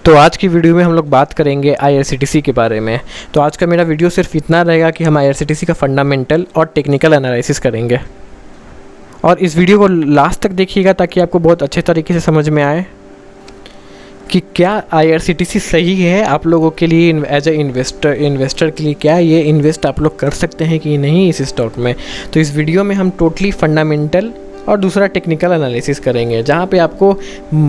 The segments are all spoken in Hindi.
तो आज की वीडियो में हम लोग बात करेंगे आईआरसीटीसी के बारे में। तो आज का मेरा वीडियो सिर्फ इतना रहेगा कि हम आईआरसीटीसी का फंडामेंटल और टेक्निकल एनालिसिस करेंगे, और इस वीडियो को लास्ट तक देखिएगा ताकि आपको बहुत अच्छे तरीके से समझ में आए कि क्या आईआरसीटीसी सही है आप लोगों के लिए एज ए इन्वेस्टर के लिए, क्या ये इन्वेस्ट आप लोग कर सकते हैं कि नहीं इस स्टॉक में। तो इस वीडियो में हम टोटली फंडामेंटल और दूसरा टेक्निकल एनालिसिस करेंगे, जहाँ पे आपको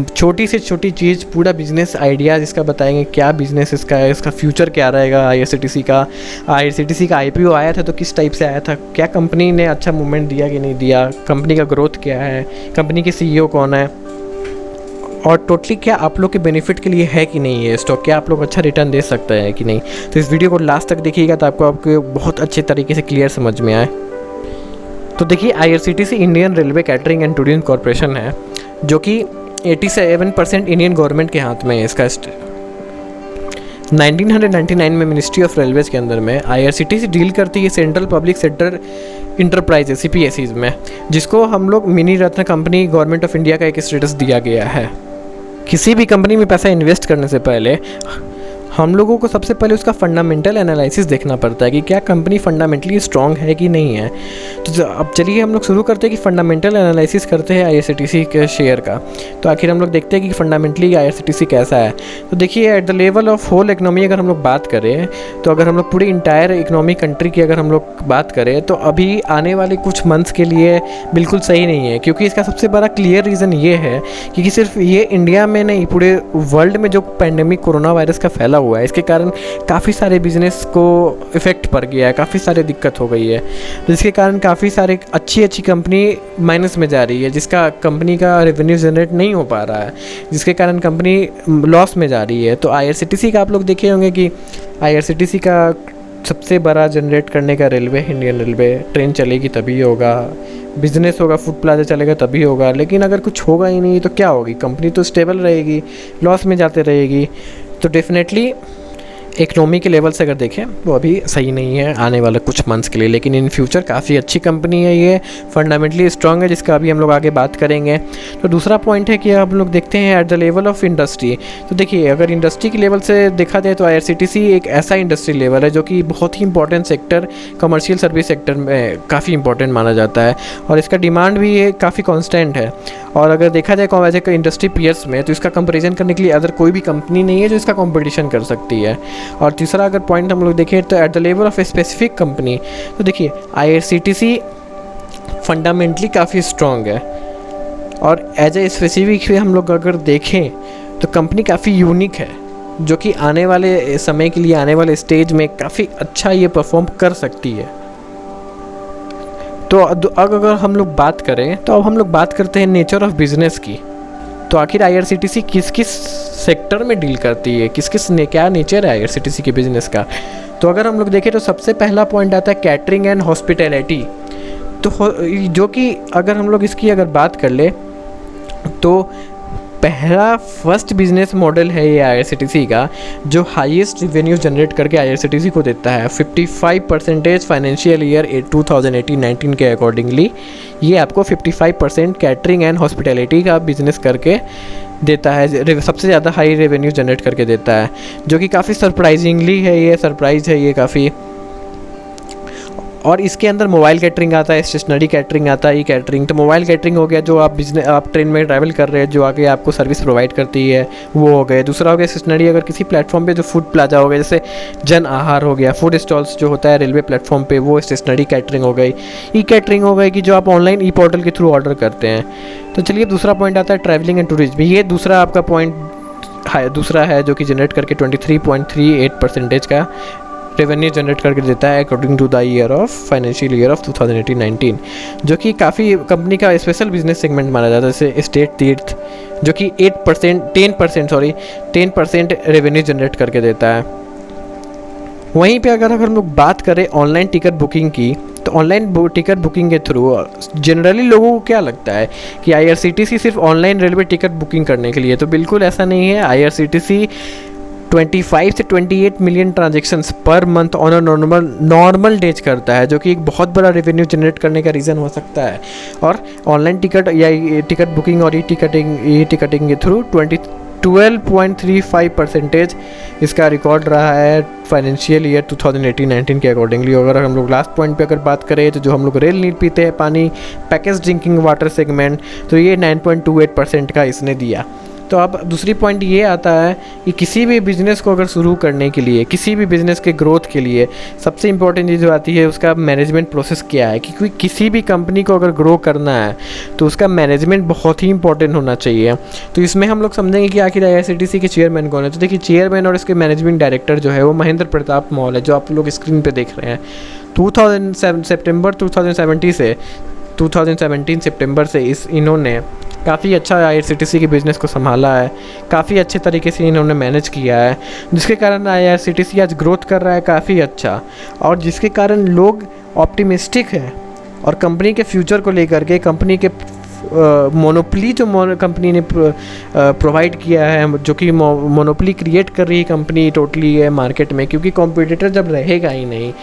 छोटी से छोटी चीज़ पूरा बिजनेस आइडिया जिसका बताएंगे, क्या बिजनेस इसका है, इसका फ्यूचर क्या रहेगा आईआरसीटीसी का आईपीओ आया था तो किस टाइप से आया था, क्या कंपनी ने अच्छा मूवमेंट दिया कि नहीं दिया, कंपनी का ग्रोथ क्या है, कंपनी के सीईओ कौन है, और टोटली क्या आप लोग के बेनिफिट के लिए है कि नहीं ये स्टॉक, क्या आप लोग अच्छा रिटर्न दे सकते हैं कि नहीं। तो इस वीडियो को लास्ट तक देखिएगा तो आपको बहुत अच्छे तरीके से क्लियर समझ में आए। तो देखिए, IRCTC Indian railway catering and tourism corporation है, जो कि 87% इंडियन गवर्नमेंट के हाथ में है। इसका 1999 में मिनिस्ट्री ऑफ रेलवेज के अंदर में आईआरसीटीसी डील करती है सेंट्रल पब्लिक सेक्टर इंटरप्राइजेज सीपीएसईज में, जिसको हम लोग mini Ratna company government of India का एक स्टेटस दिया गया है। किसी भी कंपनी में पैसा इन्वेस्ट करने से पहले हम लोगों को सबसे पहले उसका फंडामेंटल एनालिसिस देखना पड़ता है कि क्या कंपनी फंडामेंटली स्ट्रांग है कि नहीं है। तो अब चलिए हम लोग शुरू करते हैं कि फंडामेंटल एनालिसिस करते हैं आईआरसीटीसी के शेयर का। तो आखिर हम लोग देखते हैं कि फंडामेंटली आईआरसीटीसी कैसा है। तो देखिए, at the level of whole economy अगर हम लोग बात करें, तो अगर हम लोग पूरी इंटायर इकोनॉमी कंट्री की अगर हम लोग बात करें, तो अभी आने वाले कुछ मंथ्स के लिए बिल्कुल सही नहीं है, क्योंकि इसका सबसे बड़ा क्लियर रीज़न ये है कि सिर्फ ये इंडिया में नहीं, पूरे वर्ल्ड में जो पैंडेमिक कोरोना वायरस का फैला हुआ है, इसके कारण काफ़ी सारे बिजनेस को इफ़ेक्ट पड़ गया है, काफ़ी सारे दिक्कत हो गई है। तो इसके कारण काफ़ी सारे अच्छी कंपनी माइनस में जा रही है, जिसका कंपनी का रेवेन्यू जनरेट नहीं हो पा रहा है, जिसके कारण कंपनी लॉस में जा रही है। तो आईआरसीटीसी का आप लोग देखे होंगे कि आईआरसीटीसी का सबसे बड़ा जनरेट करने का रेलवे, इंडियन रेलवे, ट्रेन चलेगी तभी होगा, बिजनेस होगा, फूड प्लाजा चलेगा तभी होगा। लेकिन अगर कुछ होगा ही नहीं तो क्या होगी, कंपनी तो स्टेबल रहेगी, लॉस में जाते रहेगी। तो डेफिनेटली इकोनॉमी के लेवल से अगर देखें वो अभी सही नहीं है आने वाले कुछ मंथ्स के लिए, लेकिन इन फ्यूचर काफ़ी अच्छी कंपनी है, ये फंडामेंटली स्ट्रांग है, जिसका अभी हम लोग आगे बात करेंगे। तो दूसरा पॉइंट है कि हम लोग देखते हैं eight the level of industry. तो देखिए, अगर इंडस्ट्री के लेवल से देखा जाए तो आईआरसीटीसी एक ऐसा इंडस्ट्री लेवल है जो कि बहुत ही important sector, commercial service sector में काफ़ी इंपॉर्टेंट माना जाता है, और इसका डिमांड भी काफ़ी कॉन्स्टेंट है। और अगर देखा जाए एज ए इंडस्ट्री पीयर्स में, तो इसका कंपेरिजन करने के लिए अदर कोई भी कंपनी नहीं है जो इसका कॉम्पिटिशन कर सकती है। और तीसरा अगर पॉइंट हम लोग देखें तो eight the level of a specific company, तो देखिए आईआरसीटीसी फंडामेंटली काफ़ी स्ट्रॉन्ग है, और एज ए स्पेसिफिक हम लोग अगर देखें तो कंपनी काफ़ी यूनिक है, जो कि आने वाले समय के लिए, आने वाले स्टेज में काफ़ी अच्छा ये परफॉर्म कर सकती है। तो अगर हम लोग बात करें तो अब हम लोग बात करते हैं नेचर ऑफ बिजनेस की। तो आखिर आईआरसीटीसी किस किस सेक्टर में डील करती है, क्या नेचर है आईआरसीटीसी के बिज़नेस का। तो अगर हम लोग देखें तो सबसे पहला पॉइंट आता है कैटरिंग एंड हॉस्पिटैलिटी। तो जो कि अगर हम लोग इसकी अगर बात कर ले तो फर्स्ट बिजनेस मॉडल है ये आईआरसीटीसी का, जो हाईएस्ट रेवेन्यू जनरेट करके आईआरसीटीसी को देता है 55% फाइनेंशियल ईयर 2018-19 के अकॉर्डिंगली। ये आपको 55% कैटरिंग एंड हॉस्पिटैलिटी का बिजनेस करके देता है, सबसे ज़्यादा हाई रेवेन्यू जनरेट करके देता है, जो कि काफ़ी सरप्राइजिंगली है, ये सरप्राइज है ये काफ़ी। और इसके अंदर मोबाइल कैटरिंग आता है, स्टेशनरी कैटरिंग आता है, ई कैटरिंग। तो मोबाइल कैटरिंग हो गया जो आप ट्रेन में ट्रैवल कर रहे हैं, जो आगे आपको सर्विस प्रोवाइड करती है, वो हो गए। दूसरा हो गया स्टेशनरी, अगर किसी प्लेटफॉर्म पे जो फूड प्लाजा हो गया, जैसे जन आहार हो गया, फूड स्टॉल्स जो होता है रेलवे प्लेटफॉर्म पे, वो स्टेशनरी कैटरिंग हो गई। ई कैटरिंग हो गई कि जो आप ऑनलाइन ई पोर्टल के थ्रू ऑर्डर करते हैं। तो चलिए, दूसरा पॉइंट आता है ट्रैवलिंग एंड टूरिज्म। ये दूसरा आपका पॉइंट दूसरा है, जो कि जनरेट करके 23.38% का रेवेन्यू जनरेट करके देता है according to the financial year of 2018-19, जो कि काफ़ी कंपनी का स्पेशल बिजनेस सेगमेंट माना जाता है, जैसे स्टेट तीर्थ, जो कि 10% रेवेन्यू जनरेट करके देता है। वहीं पे अगर हम लोग बात करें ऑनलाइन टिकट बुकिंग की, तो ऑनलाइन टिकट बुकिंग के थ्रू जनरली लोगों को क्या लगता है कि आईआरसीटीसी सिर्फ ऑनलाइन रेलवे टिकट बुकिंग करने के लिए, तो बिल्कुल ऐसा नहीं है। आईआरसीटीसी 25 से 28 million transactions per month on normal days करता है, जो कि एक बहुत बड़ा रेवेन्यू जनरेट करने का रीज़न हो सकता है। और ऑनलाइन टिकट या टिकट बुकिंग और ई टिकटिंग के थ्रू 12.35% इसका रिकॉर्ड रहा है फाइनेंशियल ईयर 2018-19 के अकॉर्डिंगली। अगर हम लोग लास्ट पॉइंट पे अगर बात करें तो जो हम लोग रेल नीड पीते हैं पानी, पैकेज ड्रिंकिंग वाटर सेगमेंट, तो ये 9.28% का इसने दिया। तो अब दूसरी पॉइंट ये आता है कि किसी भी बिज़नेस को अगर शुरू करने के लिए, किसी भी बिज़नेस के ग्रोथ के लिए सबसे इम्पोर्टेंट चीज़ जो आती है उसका मैनेजमेंट प्रोसेस क्या है। क्योंकि किसी भी कंपनी को अगर ग्रो करना है तो उसका मैनेजमेंट बहुत ही इंपॉर्टेंट होना चाहिए। तो इसमें हम लोग समझेंगे कि आखिर IRCTC के चेयरमैन कौन है। तो देखिए, चेयरमैन और इसके मैनेजिंग डायरेक्टर जो है वो महेंद्र प्रताप मौल है, जो आप लोग स्क्रीन पर देख रहे हैं। 2017 सितंबर से इन्होंने काफ़ी अच्छा IRCTC के बिज़नेस को संभाला है, काफ़ी अच्छे तरीके से इन्होंने मैनेज किया है, जिसके कारण IRCTC आज ग्रोथ कर रहा है काफ़ी अच्छा, और जिसके कारण लोग ऑप्टिमिस्टिक हैं और कंपनी के फ्यूचर को लेकर के, कंपनी के मोनोपली जो कंपनी ने प्रोवाइड किया है, जो कि मोनोपली क्रिएट कर रही है कंपनी टोटली है मार्केट में। क्योंकि कॉम्पिटिटर जब रहेगा ही नहीं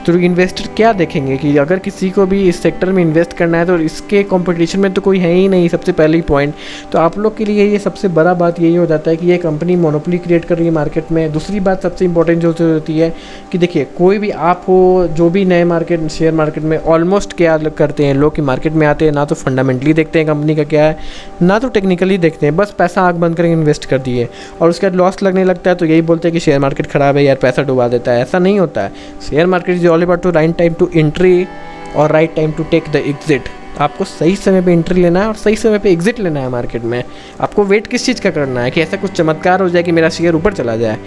तो इन्वेस्टर क्या देखेंगे कि अगर किसी को भी इस सेक्टर में इन्वेस्ट करना है तो इसके कंपटीशन में तो कोई है ही नहीं, सबसे पहली पॉइंट। तो आप लोग के लिए ये सबसे बड़ा बात यही हो जाता है कि ये कंपनी मोनोपली क्रिएट कर रही है मार्केट में। दूसरी बात सबसे इंपॉर्टेंट जो होती है कि देखिए, कोई भी आप हो जो भी नए मार्केट शेयर मार्केट में ऑलमोस्ट क्या करते हैं लोग कि मार्केट में आते हैं, ना तो फंडामेंटली देखते हैं कंपनी का क्या है, ना तो टेक्निकली देखते हैं, बस पैसा आंख बंद करके इन्वेस्ट कर दिए और उसके बाद लॉस लगने लगता है तो यही बोलते हैं कि शेयर मार्केट ख़राब है यार, पैसा डुबा देता है। ऐसा नहीं होता है। Share market is all about to right time to entry और right time to take the exit. आपको सही समय पे एंट्री लेना है और सही समय पे एग्जिट लेना है मार्केट में। आपको वेट किस चीज़ का करना है कि ऐसा कुछ चमत्कार हो जाए कि मेरा शेयर ऊपर चला जाए,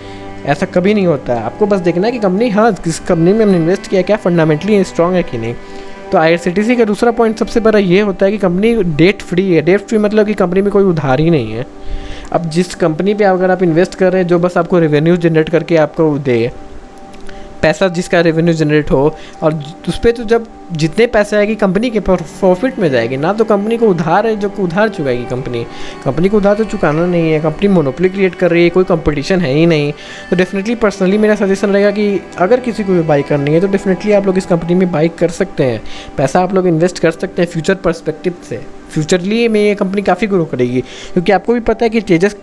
ऐसा कभी नहीं होता है। आपको बस देखना है कि कंपनी, हाँ, किस कंपनी में हमने इन्वेस्ट किया, क्या फंडामेंटली स्ट्रॉन्ग है कि नहीं। तो IRCTC का दूसरा पॉइंट सबसे बड़ा ये होता है कि कंपनी डेट फ्री है। डेट फ्री मतलब कि कंपनी में कोई उधार ही नहीं है। अब जिस कंपनी पे अगर आप इन्वेस्ट कर रहे हैं जो बस आपको रेवेन्यू जनरेट करके आपको दे, पैसा जिसका रेवेन्यू जनरेट हो, और उस पर तो जब जितने पैसे आएगी कंपनी के प्रॉफिट में जाएगी, ना तो कंपनी को उधार है जो उधार चुकाएगी। कंपनी को उधार तो चुकाना नहीं है। कंपनी मोनोपोली क्रिएट कर रही है, कोई कंपटीशन है ही नहीं। तो डेफिनेटली पर्सनली मेरा सजेशन रहेगा कि अगर किसी को भी बाई करनी है तो डेफिनेटली आप लोग इस कंपनी में बाई कर सकते हैं। पैसा आप लोग इन्वेस्ट कर सकते हैं फ्यूचर पर्सपेक्टिव से। फ्यूचरली में ये कंपनी काफ़ी ग्रो करेगी, क्योंकि आपको भी पता है कि तेजस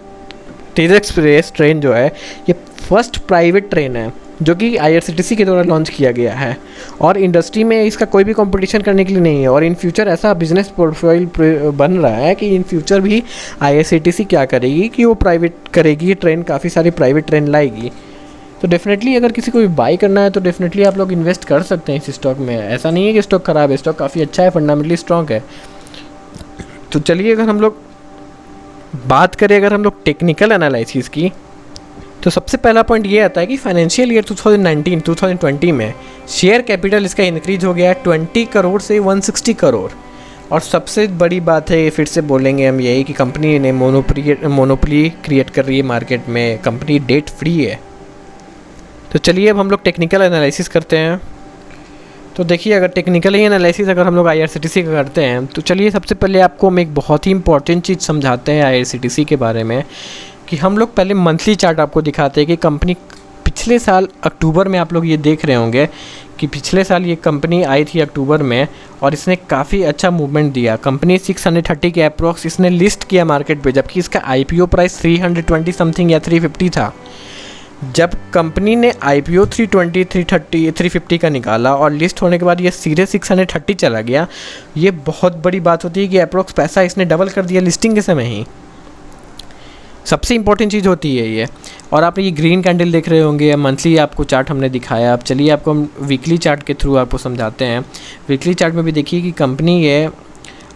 एक्सप्रेस ट्रेन जो है ये फर्स्ट प्राइवेट ट्रेन है जो कि IRCTC के द्वारा लॉन्च किया गया है, और इंडस्ट्री में इसका कोई भी कंपटीशन करने के लिए नहीं है। और इन फ्यूचर ऐसा बिजनेस पोर्टफोलियो बन रहा है कि इन फ्यूचर भी IRCTC क्या करेगी कि वो प्राइवेट करेगी ट्रेन, काफ़ी सारी प्राइवेट ट्रेन लाएगी। तो डेफिनेटली अगर किसी को भी बाई करना है तो डेफिनेटली आप लोग इन्वेस्ट कर सकते हैं इस स्टॉक में। ऐसा नहीं है कि स्टॉक ख़राब है, स्टॉक काफ़ी अच्छा है, फंडामेंटली स्ट्रॉन्ग है। तो चलिए, अगर हम लोग बात करें अगर हम लोग टेक्निकल एनालिसिस की, तो सबसे पहला पॉइंट ये आता है कि फाइनेंशियल ईयर 2019-2020 में शेयर कैपिटल इसका इंक्रीज हो गया है 20 करोड़ से 160 करोड़। और सबसे बड़ी बात है, फिर से बोलेंगे हम यही, कि कंपनी ने मोनोपोली क्रिएट कर रही है मार्केट में, कंपनी डेट फ्री है। तो चलिए अब हम लोग टेक्निकल एनालिसिस करते हैं। तो देखिए, अगर टेक्निकली एनालिसिस अगर हम लोग IRCTC का करते हैं तो चलिए सबसे पहले आपको हम एक बहुत ही इंपॉर्टेंट चीज़ समझाते हैं IRCTC के बारे में, कि हम लोग पहले मंथली चार्ट आपको दिखाते हैं कि कंपनी पिछले साल अक्टूबर में, आप लोग ये देख रहे होंगे कि पिछले साल ये कंपनी आई थी अक्टूबर में और इसने काफ़ी अच्छा मूवमेंट दिया। कंपनी 630 के अप्रॉक्स इसने लिस्ट किया मार्केट पे, जबकि इसका IPO प्राइस 320 समथिंग या 350 था। जब कंपनी ने IPO 320, 330, 350 का निकाला और लिस्ट होने के बाद ये सीधे 630 चला गया। ये बहुत बड़ी बात होती है कि अप्रॉक्स पैसा इसने डबल कर दिया लिस्टिंग के समय ही। सबसे इंपॉर्टेंट चीज़ होती है ये। और आप ये ग्रीन कैंडल देख रहे होंगे, मंथली आपको चार्ट हमने दिखाया। अब चलिए आपको हम वीकली चार्ट के थ्रू आपको समझाते हैं। वीकली चार्ट में भी देखिए कि कंपनी ये,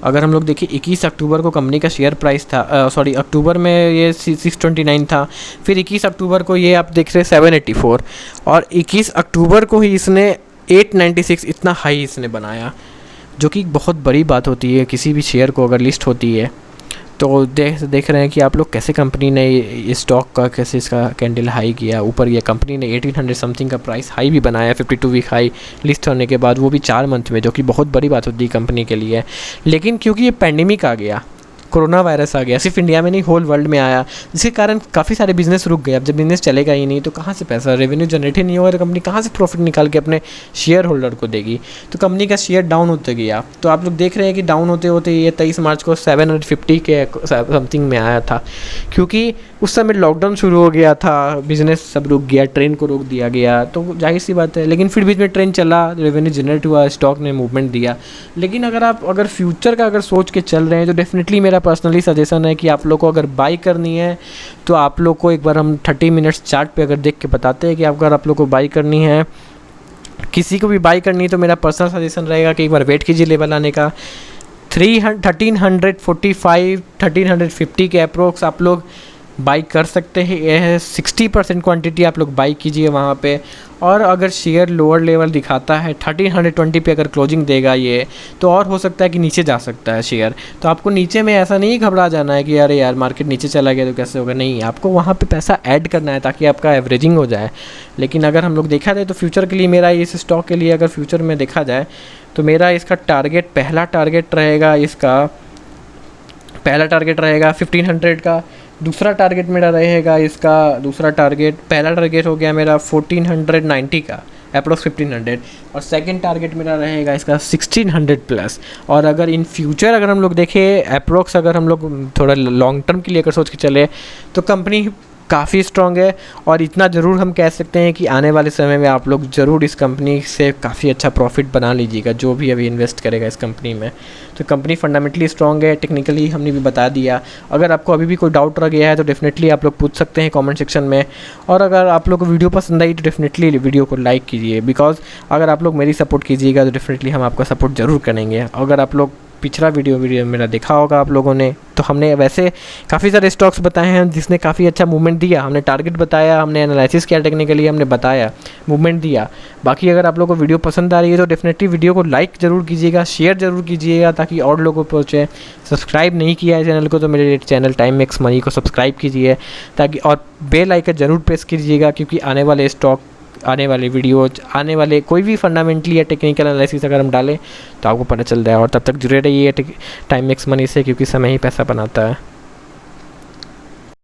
अगर हम लोग देखिए 21 अक्टूबर को कंपनी का शेयर प्राइस था, अक्टूबर में ये 629 था। फिर 21 अक्टूबर को ये आप देख रहे हैं 784, और 21 अक्टूबर को ही इसने 896 इतना हाई इसने बनाया, जो कि बहुत बड़ी बात होती है किसी भी शेयर को अगर लिस्ट होती है। तो देख रहे हैं कि आप लोग कैसे कंपनी ने इस स्टॉक का कैसे इसका कैंडल हाई किया ऊपर। ये कंपनी ने 1800 समथिंग का प्राइस हाई भी बनाया 52 वीक हाई लिस्ट होने के बाद, वो भी 4 मंथ में, जो कि बहुत बड़ी बात होती है कंपनी के लिए। लेकिन क्योंकि ये पैंडेमिक आ गया, कोरोना वायरस आ गया, सिर्फ इंडिया में नहीं होल वर्ल्ड में आया, जिसके कारण काफ़ी सारे बिजनेस रुक गए। अब जब बिजनेस चलेगा ही नहीं तो कहाँ से पैसा, रेवेन्यू जनरेट ही नहीं होगा तो कंपनी कहाँ से प्रॉफिट निकाल के अपने शेयर होल्डर को देगी। तो कंपनी का शेयर डाउन होते गया। तो आप लोग देख रहे हैं कि डाउन होते होते ये 23 मार्च को 750 के समथिंग में आया था, क्योंकि उस समय लॉकडाउन शुरू हो गया था, बिजनेस सब रुक गया, ट्रेन को रोक दिया गया, तो जाहिर सी बात है। लेकिन फिर बीच में ट्रेन चला, रेवेन्यू जनरेट हुआ, स्टॉक ने मूवमेंट दिया। लेकिन अगर फ्यूचर का अगर सोच के चल रहे हैं तो डेफिनेटली मेरा पर्सनली सजेशन है कि आप लोग को अगर बाई करनी है तो आप लोग को एक बार हम 30 मिनट्स चार्ट पे अगर देख के बताते हैं कि अगर आप लोग को बाई करनी है, किसी को भी बाई करनी है, तो मेरा पर्सनल सजेशन रहेगा कि एक बार वेट कीजिए लेवल आने का। 1345 1350 के अप्रोक्स आप लोग बाई कर सकते हैं। यह है 60% क्वांटिटी आप लोग बाई कीजिए वहाँ पे। और अगर शेयर लोअर लेवल दिखाता है 1320 पे अगर क्लोजिंग देगा ये, तो और हो सकता है कि नीचे जा सकता है शेयर। तो आपको नीचे में ऐसा नहीं घबरा जाना है कि अरे यार मार्केट नीचे चला गया तो कैसे होगा, नहीं, आपको वहाँ पे पैसा ऐड करना है ताकि आपका एवरेजिंग हो जाए। लेकिन अगर हम लोग देखा जाए तो फ्यूचर के लिए मेरा इस स्टॉक के लिए अगर फ्यूचर में देखा जाए तो मेरा इसका टारगेट, पहला टारगेट रहेगा 1500 का। दूसरा टारगेट मेरा रहेगा इसका, पहला टारगेट हो गया मेरा 1490 का, अप्रोक्स 1500, और सेकंड टारगेट मेरा रहेगा इसका 1600 प्लस। और अगर इन फ्यूचर अगर हम लोग देखें अप्रोक्स, अगर हम लोग थोड़ा लॉन्ग टर्म के लिए अगर सोच के चले तो कंपनी काफ़ी स्ट्रॉन्ग है। और इतना ज़रूर हम कह सकते हैं कि आने वाले समय में आप लोग ज़रूर इस कंपनी से काफ़ी अच्छा प्रॉफिट बना लीजिएगा, जो भी अभी इन्वेस्ट करेगा इस कंपनी में। तो कंपनी फंडामेंटली स्ट्रॉन्ग है, टेक्निकली हमने भी बता दिया। अगर आपको अभी भी कोई डाउट रह गया है तो डेफिनेटली आप लोग पूछ सकते हैं कमेंट सेक्शन में। और अगर आप लोग को वीडियो पसंद आई तो डेफिनेटली वीडियो को लाइक कीजिए, बिकॉज अगर आप लोग मेरी सपोर्ट कीजिएगा तो डेफिनेटली हम आपका सपोर्ट ज़रूर करेंगे। अगर आप लोग पिछला वीडियो मेरा देखा होगा आप लोगों ने, तो हमने वैसे काफ़ी सारे स्टॉक्स बताए हैं जिसने काफ़ी अच्छा मूवमेंट दिया। हमने टारगेट बताया, हमने एनालिसिस किया, टेक्निकली हमने बताया, मूवमेंट दिया। बाकी अगर आप लोगों को वीडियो पसंद आ रही है तो डेफिनेटली वीडियो को लाइक ज़रूर कीजिएगा, शेयर ज़रूर कीजिएगा ताकि और लोगों को पहुँचे। सब्सक्राइब नहीं किया है चैनल को तो मेरे चैनल टाइम मेक्स मनी को सब्सक्राइब कीजिए ताकि, और बेल आइकन ज़रूर प्रेस कीजिएगा, क्योंकि आने वाले स्टॉक, आने वाले वीडियो, आने वाले कोई भी फंडामेंटली या टेक्निकल एनालिसिस अगर हम डालें तो आपको पता चल जाए। और तब तक जुड़े रहिए टाइम मेक्स मनी से, क्योंकि समय ही पैसा बनाता है।